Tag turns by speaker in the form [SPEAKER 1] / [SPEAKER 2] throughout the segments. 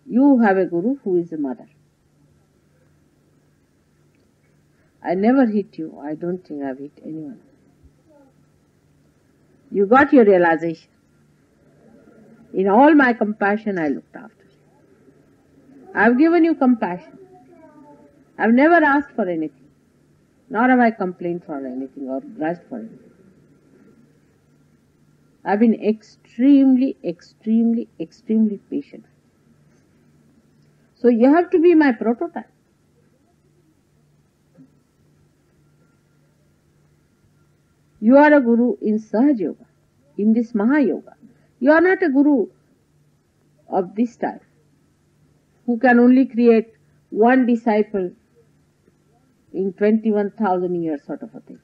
[SPEAKER 1] You have a guru who is a mother. I never hit you. I don't think I've hit anyone. You got your realization. In all my compassion, I looked after you. I've given you compassion. I've never asked for anything, nor have I complained for anything or grudged for anything. I've been extremely, extremely, extremely patient. So you have to be my prototype. You are a guru in Sahaja Yoga, in this Mahayoga. You are not a guru of this type, who can only create one disciple in 21,000 years sort of a thing.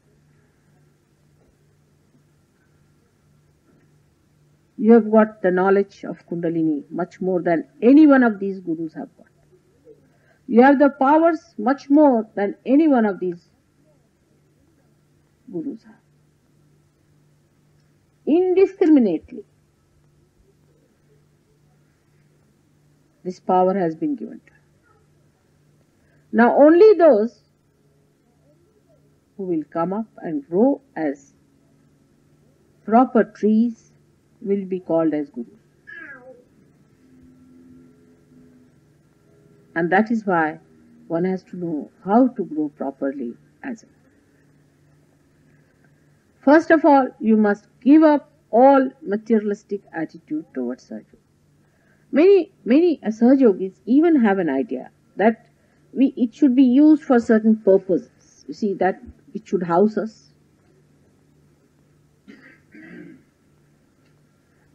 [SPEAKER 1] You have got the knowledge of Kundalini much more than any one of these gurus have got. You have the powers much more than any one of these gurus have. Indiscriminately, this power has been given to you. Now only those who will come up and grow as proper trees will be called as gurus. And that is why one has to know how to grow properly as a. First of all, you must give up all materialistic attitude towards Sahaja Yoga. Many Sahaja Yogis even have an idea that it should be used for certain purposes. You see, that it should house us.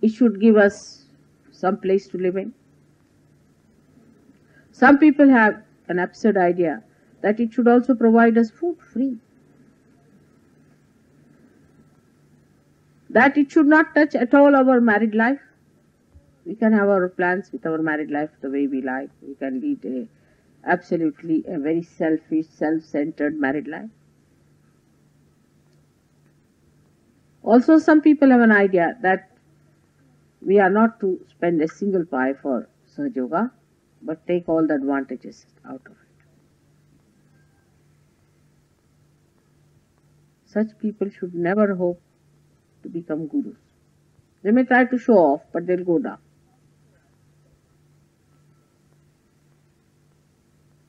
[SPEAKER 1] It should give us some place to live in. Some people have an absurd idea that it should also provide us food free. That it should not touch at all our married life. We can have our plans with our married life the way we like. We can lead absolutely a very selfish, self-centered married life. Also, some people have an idea that we are not to spend a single pie for Sahaja Yoga, but take all the advantages out of it. Such people should never hope to become gurus. They may try to show off, but they'll go down.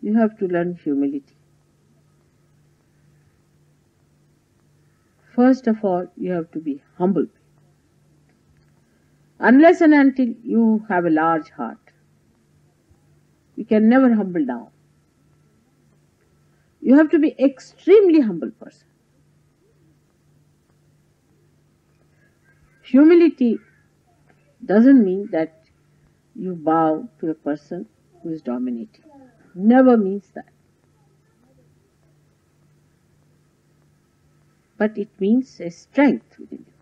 [SPEAKER 1] You have to learn humility. First of all, you have to be humble. Unless and until you have a large heart, you can never humble down. You have to be extremely humble person. Humility doesn't mean that you bow to a person who is dominating. Never means that. But it means a strength within you.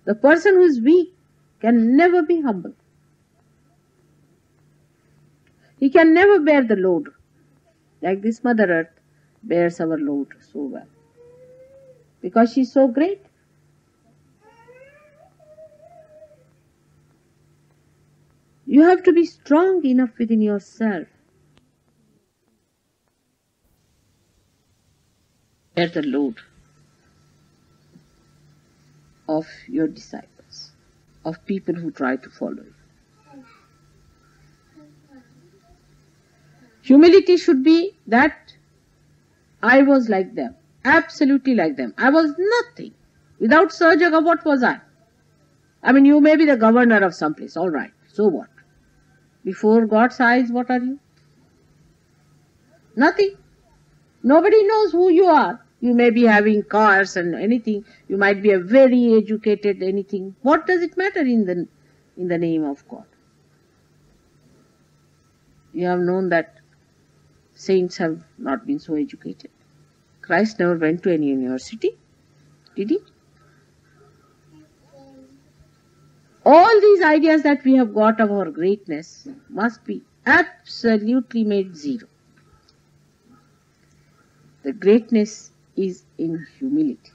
[SPEAKER 1] The person who is weak can never be humble. He can never bear the load, like this Mother Earth bears our load so well, because she is so great. You have to be strong enough within yourself to bear the load of your disciples, of people who try to follow you. Humility should be that I was like them, absolutely like them. I was nothing. Without Sahaja Yoga, what was I? I mean, you may be the governor of some place, all right, so what? Before God's eyes, what are you? Nothing. Nobody knows who you are. You may be having cars and anything. You might be a very educated anything. What does it matter in the name of God? You have known that saints have not been so educated. Christ never went to any university, did he? All these ideas that we have got of our greatness must be absolutely made zero. The greatness is in humility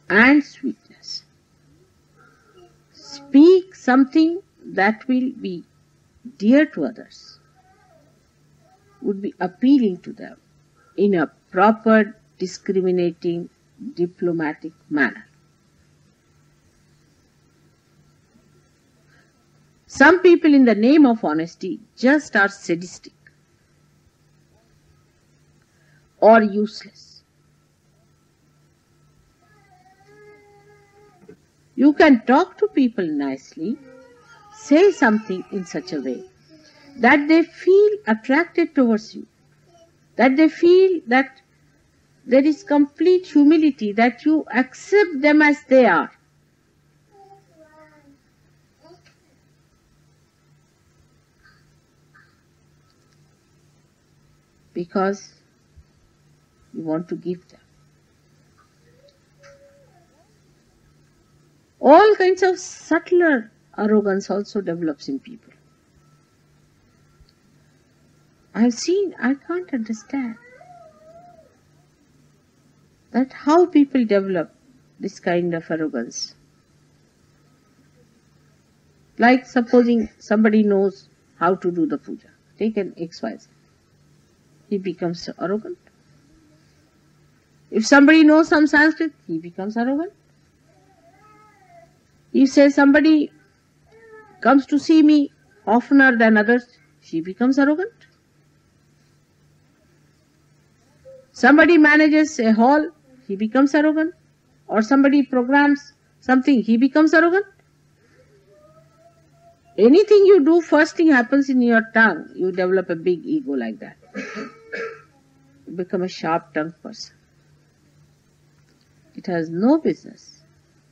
[SPEAKER 1] and sweetness. speak something that will be dear to others, would be appealing to them in a proper, discriminating, diplomatic manner. Some people, in the name of honesty, just are sadistic or useless. You can talk to people nicely, say something in such a way that they feel attracted towards you, that they feel that there is complete humility, that you accept them as they are. Because you want to give them. All kinds of subtler arrogance also develops in people. I have seen, I can't understand that how people develop this kind of arrogance. Like supposing somebody knows how to do the puja. Take an XYZ. He becomes arrogant. If somebody knows some Sanskrit, he becomes arrogant. If say somebody comes to see me oftener than others, she becomes arrogant. Somebody manages a hall, he becomes arrogant. Or somebody programs something, he becomes arrogant. Anything you do, first thing happens in your tongue, you develop a big ego like that. You become a sharp-tongued person. It has no business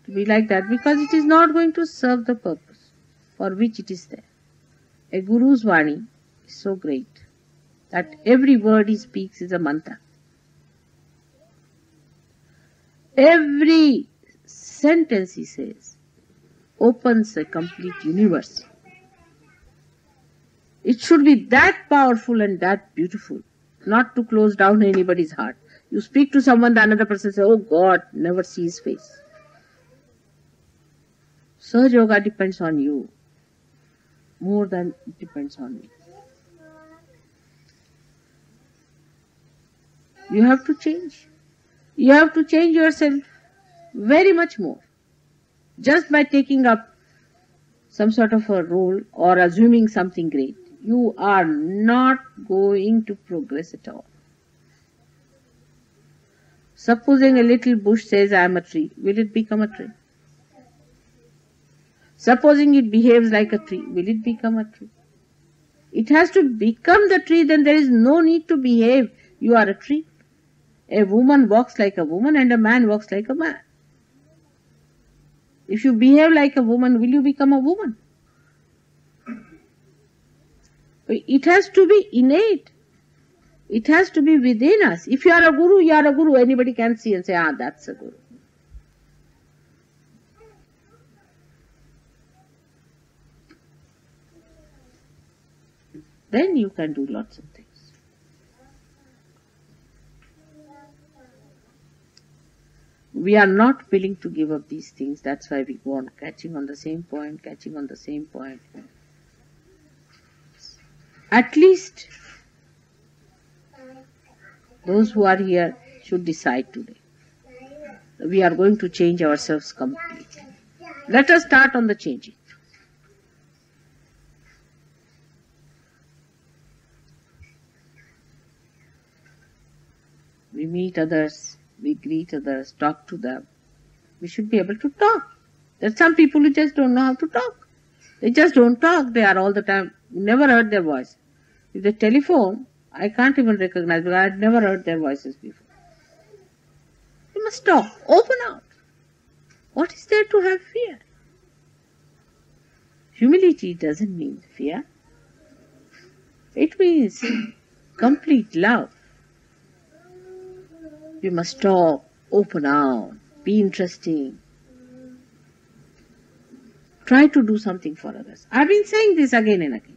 [SPEAKER 1] to be like that because it is not going to serve the purpose for which it is there. A Guru's Vani is so great that every word he speaks is a mantra. Every sentence he says opens a complete universe. It should be that powerful and that beautiful, not to close down anybody's heart. You speak to someone, the another person says, oh God, never see his face. Sahaja Yoga depends on you more than it depends on me. You have to change. You have to change yourself very much more. Just by taking up some sort of a role or assuming something great, you are not going to progress at all. Supposing a little bush says, I am a tree, will it become a tree? Supposing it behaves like a tree, will it become a tree? It has to become the tree, then there is no need to behave. You are a tree. A woman walks like a woman and a man walks like a man. If you behave like a woman, will you become a woman? It has to be innate. It has to be within us. If you are a guru, you are a guru. Anybody can see and say, ah, that's a guru. Then you can do lots of things. We are not willing to give up these things. That's why we go on catching on the same point, catching on the same point. At least those who are here should decide today. We are going to change ourselves completely. Let us start on the changing. We meet others, we greet others, talk to them. We should be able to talk. There are some people who just don't know how to talk. They just don't talk. They are all the time. You never heard their voice. If the telephone, I can't even recognize because I had never heard their voices before. You must talk. Open out. What is there to have fear? Humility doesn't mean fear. It means complete love. You must talk, open out, be interesting. Try to do something for others. I've been saying this again and again.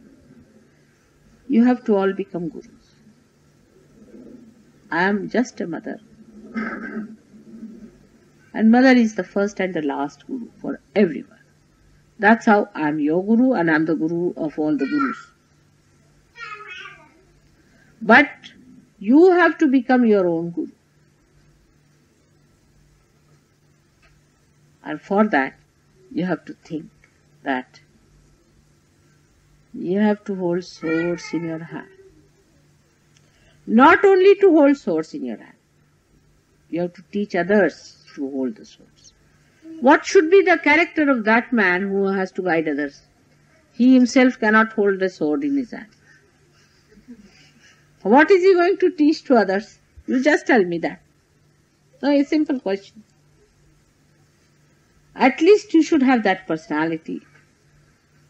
[SPEAKER 1] You have to all become gurus. I am just a mother. And mother is the first and the last guru for everyone. That's how I'm your guru and I'm the guru of all the gurus. But you have to become your own guru. And for that, you have to think that you have to hold swords in your hand. Not only to hold swords in your hand, you have to teach others to hold the swords. What should be the character of that man who has to guide others? He himself cannot hold the sword in his hand. What is he going to teach to others? You just tell me that. No, a simple question. At least you should have that personality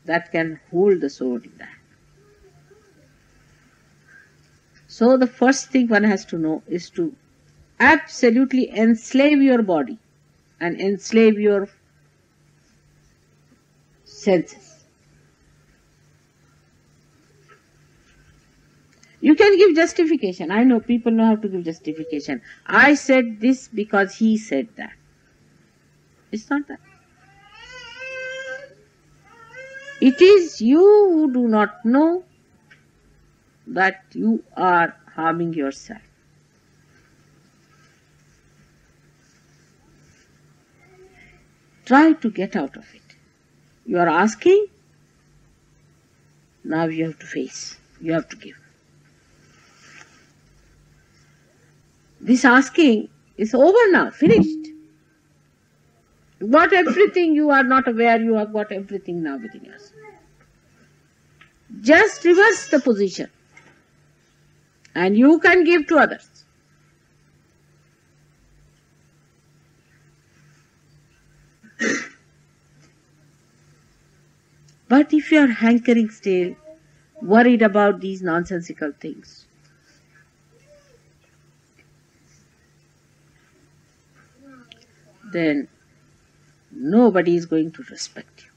[SPEAKER 1] that can hold the sword in that. So the first thing one has to know is to absolutely enslave your body and enslave your senses. You can give justification. I know people know how to give justification. I said this because he said that. It's not that. It is you who do not know that you are harming yourself. Try to get out of it. You are asking, now you have to face, you have to give. This asking is over now, finished. You got everything, you are not aware, you have got everything now within yourself. Just reverse the position and you can give to others. But if you are hankering still, worried about these nonsensical things, then nobody is going to respect you.